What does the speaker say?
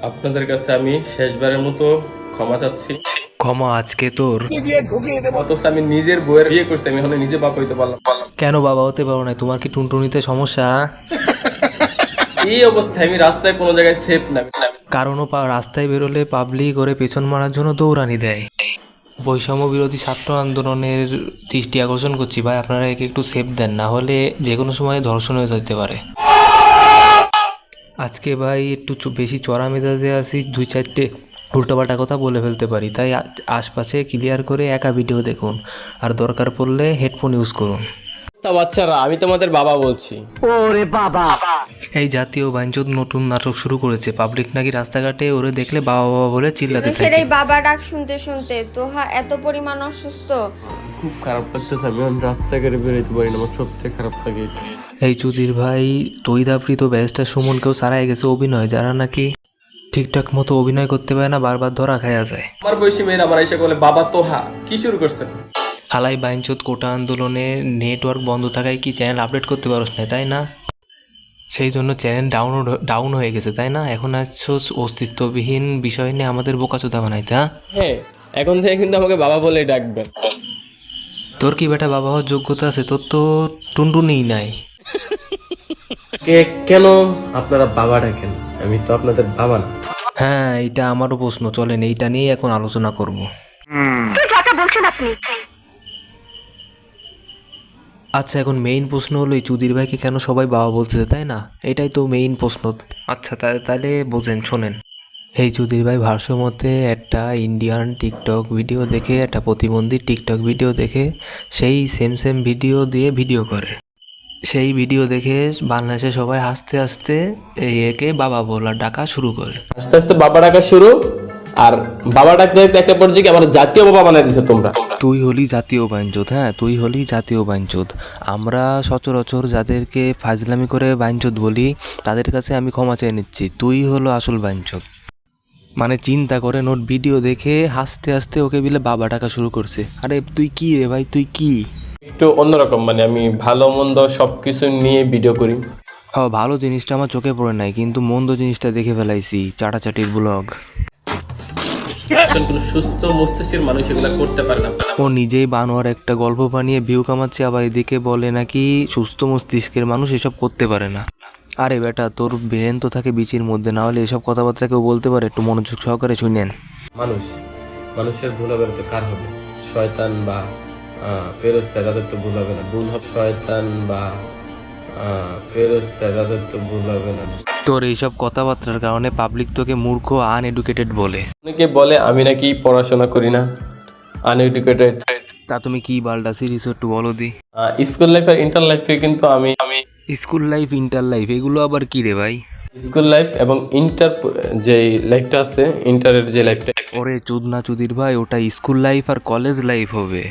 আপনাদের কাছে আমি শেষবারের মতো ক্ষমা চাচ্ছি। ক্ষমা আজকে তোর? অথচ আমি নিজের বউয়ের বিয়ে করছি, আমি এখন নিজে বাপ হইতে পারলাম। কেন বাবা হতে পারো না? তোমার কি টুনটুনিতে সমস্যা? এই অবস্থায় আমি রাস্তায় কোনো জায়গায় সেফ না। কারণও রাস্তায় বেরোলে পাবলিক করে পেছন মারার জন্য দৌড়ানি দেয়। বৈষম্য বিরোধী ছাত্র আন্দোলনের দৃষ্টি আকর্ষণ করছি ভাই, আপনারা একে একটু সেফ দেন, না হলে যে কোনো সময় ধর্ষণ হয়ে যেতে পারে। আজকে ভাই একটু বেশি চড়া মেজাজে আছি, 2-4টে উল্টোপাল্টা কথা বলে ফেলতে পারি, তাই আশপাশে ক্লিয়ার করে একা ভিডিও দেখুন, আর দরকার পড়লে হেডফোন ইউজ করুন। বাচ্চারা, আমি তোমাদের বাবা বলছি। এই জাতীয় বাঞ্চদ নতুন নাটক শুরু করেছে, পাবলিক নাকি রাস্তাঘাটে ওরে দেখলে বাবা বাবা বলে চিল্লাতে থাকে। সেই বাবা ডাক শুনতে শুনতে তোহা এত পরিমাণ অসুস্থ। খুব খারাপ লাগতেছে, আমি রাস্তাঘাটে বেরোতে পারি না, আমার সবথেকে খারাপ লাগে। এই চুদির ভাই তৈদাপ্রীত ব্যারিস্টার সুমনকেও সারাই গেছে অভিনয়, যারা নাকি ঠিকঠাক মতো অভিনয় করতে পারে না, বারবার ধরা খায়া যায়। আমার বয়সী মেয়েরা আমার এসে বলে বাবা তোহা, কি শুরু করছেন? হালাই বাইনচোদ কোটা আন্দোলনে নেটওয়ার্ক বন্ধ থাকায় কি চ্যানেল আপডেট করতে পারোস না, তাই না? সেই জন্য চ্যানেল ডাউন হয়ে গেছে, তাই না? এখন আসছস অস্তিত্ববিহীন বিষয় নিয়ে আমাদের বোকাচোদা বানাইতে। হ্যাঁ, এখন থেকে কিন্তু আমাকে বাবা বলেই ডাকবেন। তোর কি বেটা বাবা হওয়ার যোগ্যতা আছে? তোর তো টুনটুনিই নাই। কেন আপনারা বাবা ডাকেন? আমি তো আপনাদের বাবা না। হ্যাঁ, এইটা আমারও প্রশ্ন, চলেন এইটা নিয়ে এখন আলোচনা করব। আচ্ছা, এখন মেইন প্রশ্ন হলো এই চুদির ভাইকে কেন সবাই বাবা বলতেছে, তাই না? এটাই তো মেইন প্রশ্ন। আচ্ছা, তাহলে বোঝেন, শোনেন। এই চুদির ভাই ভাষ্য মতে একটা ইন্ডিয়ান টিকটক ভিডিও দেখে, একটা প্রতিবন্ধী টিকটক ভিডিও দেখে সেই সেম ভিডিও দিয়ে ভিডিও করে। সেই ভিডিও দেখে বাংলাদেশে সবাই হাসতে হাসতে একে বাবা বলা ডাকা শুরু করে। আস্তে আস্তে বাবা ডাকা শুরু, আর বাবা ডাকতে একটা পর্যায়ে আমার জাতীয় বাবা বানাই দিছো তোমরা। তুই হলি জাতীয় বাইনচোদ, হ্যাঁ তুই হলি জাতীয় বাইনচোদ। আমরা সচরাচর যাদেরকে ফাজলামি করে বাইনচোদ বলি তাদের কাছে আমি ক্ষমা চেয়ে নিচ্ছি, তুই হলো আসল বাইনচোদ। মানে চিন্তা করে নোট, ভিডিও দেখে হাসতে হাসতে ওকে বিলে বাবা ডাকা শুরু করছে। আরে তুই কি রে ভাই, তুই কি? একটু অন্যরকম, মানে আমি ভালো মন্দ সবকিছু নিয়ে ভিডিও করি। হ্যাঁ, ভালো জিনিসটা আমার চোখে পড়ে নাই, কিন্তু মন্দ জিনিসটা দেখে ফেলাইছি, চাটাচাটির ব্লগ। কোনো সুস্থ মস্তিষ্কের মানুষ এগুলো করতে পারে না। ও নিজেই বানোয়ার একটা গল্প বানিয়ে ভিউ কামাচ্ছে, আবার এদিকে বলে নাকি সুস্থ মস্তিষ্কের মানুষ এসব করতে পারে না। আরে বেটা, তোর ব্রেন তো থাকে বিচির মধ্যে, না হলে এসব কথাবার্তা কেউ বলতে পারে? একটু মনোযোগ সহকারে শুনেন। মানুষের ভুল হবে তো কার হবে? শয়তান বা ফেরেশতা, তাদের তো ভুল হবে না। ভুল হবে শয়তান বা ফেরেশতা, তাদের তো ভুল হবে না। তোর এইসব কথাবার্তার কারণে পাবলিক তোকে মূর্খ, আনএডুকেটেড বলে। অনেকে বলে আমি নাকি পড়াশোনা করি না, আনএডুকেটেড। তা তুমি কি বালটা সিরিজ একটু বলো দি। স্কুল লাইফ আর ইন্টার লাইফে কিন্তু আমি স্কুল লাইফ ইন্টার লাইফ এগুলো আবার কি রে ভাই? স্কুল লাইফ এবং ইন্টার যে লাইফটা আছে, ইন্টারের যে লাইফটা। ওরে চুদনা চুদির ভাই, ওটা স্কুল লাইফ আর কলেজ লাইফ হবে।